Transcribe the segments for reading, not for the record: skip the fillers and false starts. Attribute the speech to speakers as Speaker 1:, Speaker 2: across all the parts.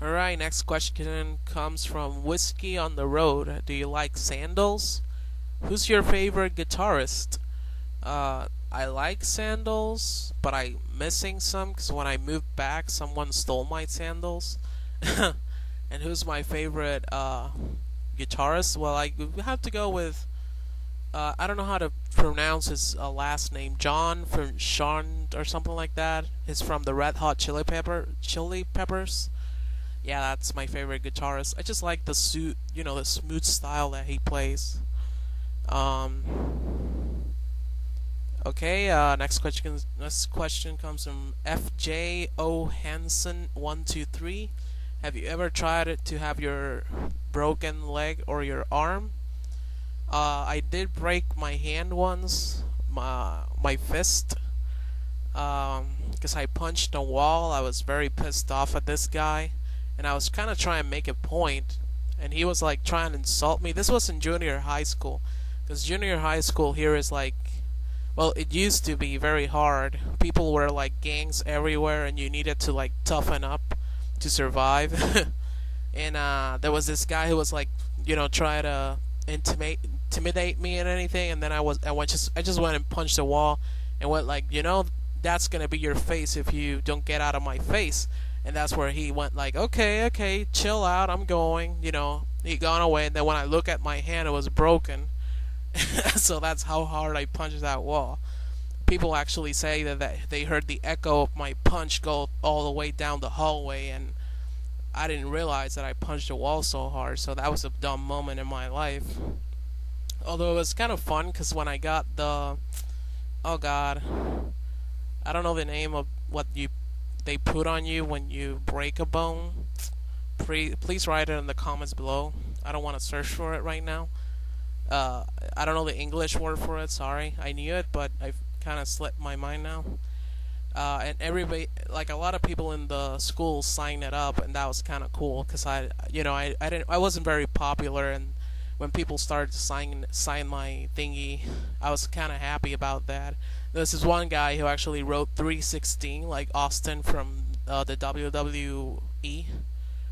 Speaker 1: Alright, next question comes from Whiskey on the Road. Do you like sandals? Who's your favorite guitarist? I like sandals, but I'm missing some because when I moved back, someone stole my sandals. And who's my favorite guitarist? Well, I would have to go with I don't know how to pronounce his last name, John from Sean or something like that. He's from the Red Hot Chili Peppers. Yeah, that's my favorite guitarist. I just like the suit, the smooth style that he plays. Um, okay, next question comes from FJO Hansen 123. Have you ever tried to have your broken leg or your arm? I did break my hand once, my fist, because I punched a wall. I was very pissed off at this guy, and I was kind of trying to make a point, and he was like trying to insult me. This was in junior high school, because junior high school here is like, well, it used to be very hard. People were like gangs everywhere, and you needed to like toughen up to survive. And there was this guy who was like, try to intimidate me and anything, and then I just went and punched the wall and went like, that's gonna be your face if you don't get out of my face. And that's where he went like, okay, chill out, I'm going. He gone away, and then when I look at my hand, it was broken. So that's how hard I punched that wall. People actually say that they heard the echo of my punch go all the way down the hallway, and I didn't realize that I punched the wall so hard. So that was a dumb moment in my life. Although it was kind of fun because when I got oh god, I don't know the name of what they put on you when you break a bone. Please write it in the comments below. I don't want to search for it right now. I don't know the English word for it. Sorry, I knew it, but I've kind of slipped my mind now. And everybody, like a lot of people in the school, signed it up, and that was kind of cool because I wasn't very popular, and when people started to sign my thingy, I was kind of happy about that. This is one guy who actually wrote 316, like Austin from the WWE.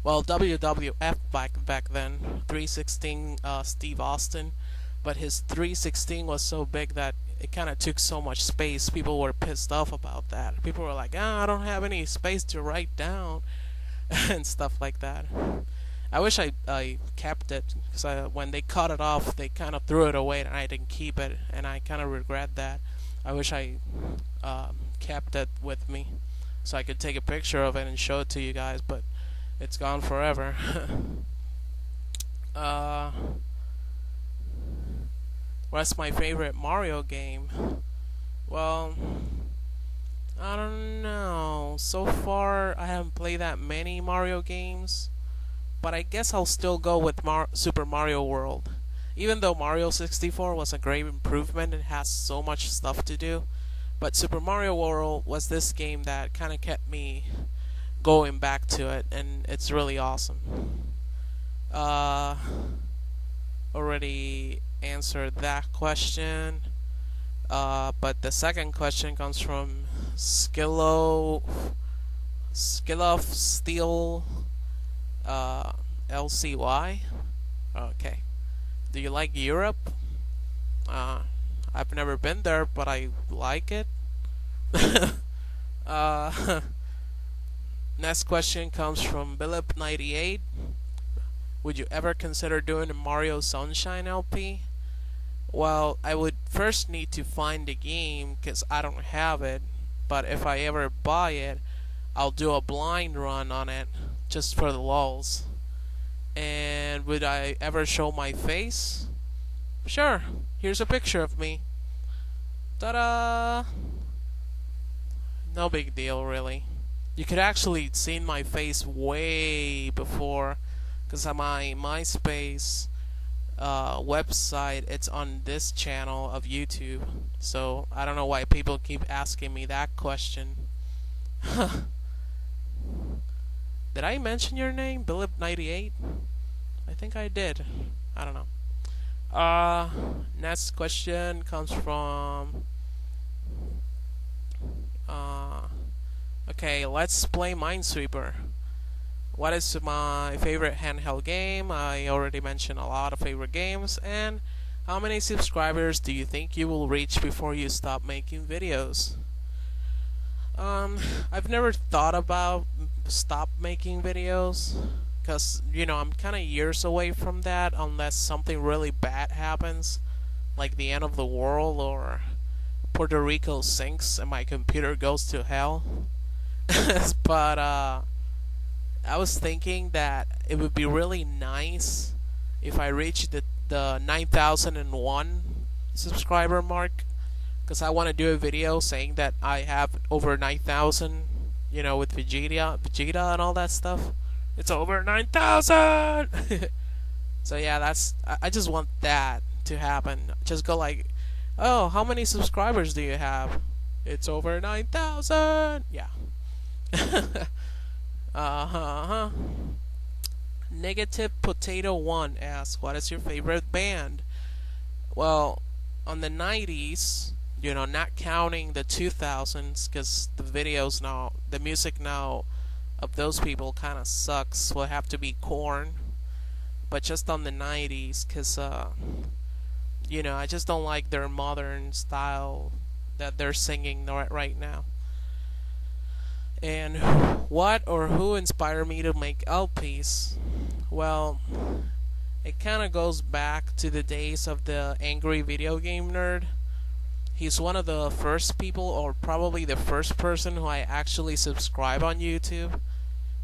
Speaker 1: Well, WWF back then. 316 Steve Austin, but his 316 was so big that it kind of took so much space. People were pissed off about that. People were like, I don't have any space to write down, and stuff like that. I wish I kept it, because when they cut it off, they kind of threw it away, and I didn't keep it, and I kind of regret that. I wish I kept it with me, so I could take a picture of it and show it to you guys, but it's gone forever. What's my favorite Mario game? Well, I don't know. So far, I haven't played that many Mario games, but I guess I'll still go with Super Mario World. Even though Mario 64 was a great improvement, it has so much stuff to do, but Super Mario World was this game that kind of kept me going back to it, and it's really awesome. Already answered that question, but the second question comes from Skillof Steel LCY. Okay. Do you like Europe? I've never been there, but I like it. Next question comes from Billip98. Would you ever consider doing a Mario Sunshine LP? Well, I would first need to find the game because I don't have it. But if I ever buy it, I'll do a blind run on it just for the lulz. And would I ever show my face? Sure. Here's a picture of me. Ta-da! No big deal, really. You could actually see my face way before, because on my MySpace website, it's on this channel of YouTube. So I don't know why people keep asking me that question. Did I mention your name, Billip98? I think I did. I don't know. Next question comes from. Okay, let's play Minesweeper. what is my favorite handheld game? I already mentioned a lot of favorite games. And how many subscribers do you think you will reach before you stop making videos? Um, I've never thought about stop making videos because I'm kind of years away from that unless something really bad happens, like the end of the world or Puerto Rico sinks and my computer goes to hell. But I was thinking that it would be really nice if I reached the 9,001 subscriber mark, because I want to do a video saying that I have over 9,000, with Vegeta and all that stuff. It's over 9,000! So yeah, I just want that to happen. Just go like, oh, how many subscribers do you have? It's over 9,000! Yeah. Uh-huh. Negative Potato 1 asks, what is your favorite band? Well, on the 90s, not counting the 2000s, because the music now of those people kind of sucks, will have to be Korn. But just on the 90s, because, I just don't like their modern style that they're singing right now. And what or who inspired me to make LPs? Well, it kind of goes back to the days of the angry video game nerd. He's one of the first people, or probably the first person who I actually subscribe on YouTube.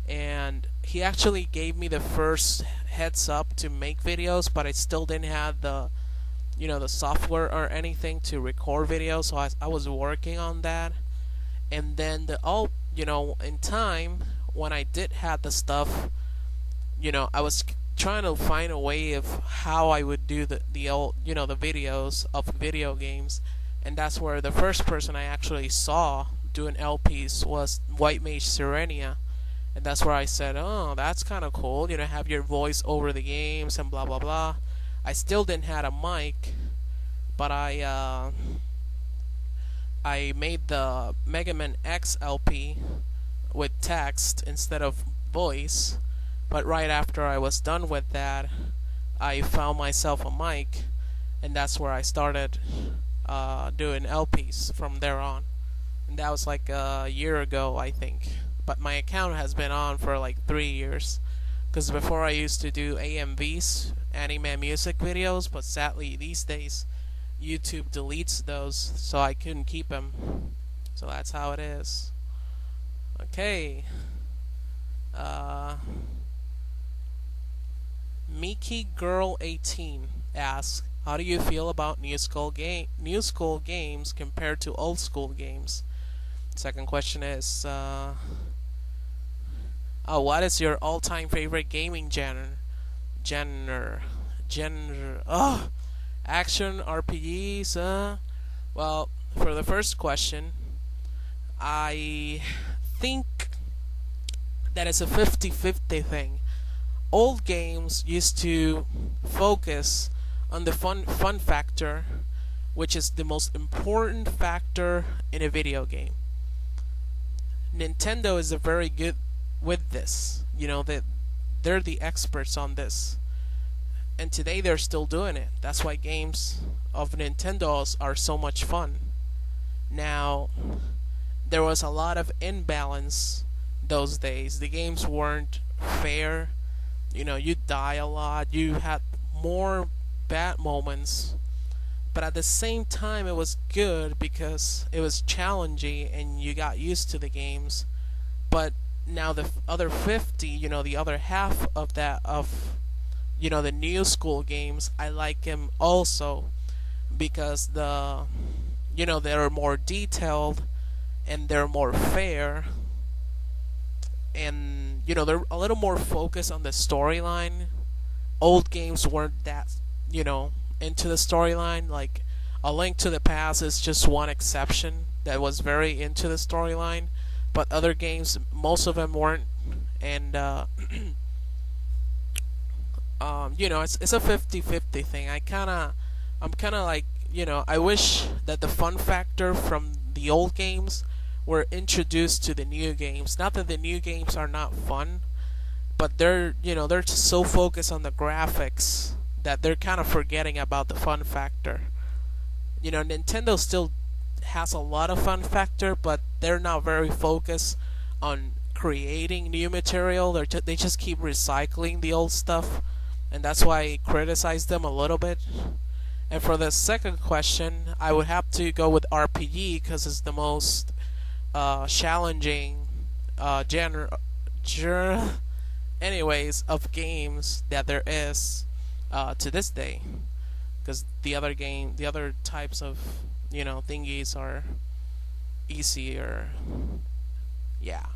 Speaker 1: And he actually gave me the first heads up to make videos, but I still didn't have the software or anything to record videos, so I was working on that. And then in time, when I did have the stuff, I was trying to find a way of how I would do the old, the videos of video games. And that's where the first person I actually saw doing LPs was White Mage Serenia. And that's where I said, oh, that's kind of cool, have your voice over the games and blah blah blah. I still didn't have a mic, but I made the Mega Man X LP with text instead of voice. But right after I was done with that, I found myself a mic, and that's where I started doing LPs from there on. And that was like a year ago, I think. But my account has been on for like 3 years. Because before I used to do AMVs, anime music videos, but sadly these days YouTube deletes those, so I couldn't keep them. So that's how it is. Okay. Miki Girl 18 asks, how do you feel about new school games compared to old school games? Second question is, what is your all-time favorite gaming genre? Action RPGs. Well, for the first question, I think that it's a 50-50 thing. Old games used to focus on the fun factor, which is the most important factor in a video game. Nintendo is very good with this. They're the experts on this. And today they're still doing it. That's why games of Nintendo's are so much fun. Now, there was a lot of imbalance those days. The games weren't fair. You die a lot. You had more bad moments. But at the same time, it was good because it was challenging and you got used to the games. But now the other 50, the other half of that, the new school games, I like them also because they're more detailed and they're more fair, and they're a little more focused on the storyline. Old games weren't that into the storyline. Like A Link to the Past is just one exception that was very into the storyline, but other games, most of them weren't. And it's a 50-50 thing. I'm kind of like, I wish that the fun factor from the old games were introduced to the new games. Not that the new games are not fun, but they're just so focused on the graphics that they're kind of forgetting about the fun factor. Nintendo still has a lot of fun factor, but they're not very focused on creating new material. They just keep recycling the old stuff, and that's why I criticize them a little bit. And for the second question, I would have to go with RPG because it's the most challenging genre, anyways, of games that there is to this day. Because the other types of thingies are easier. Yeah.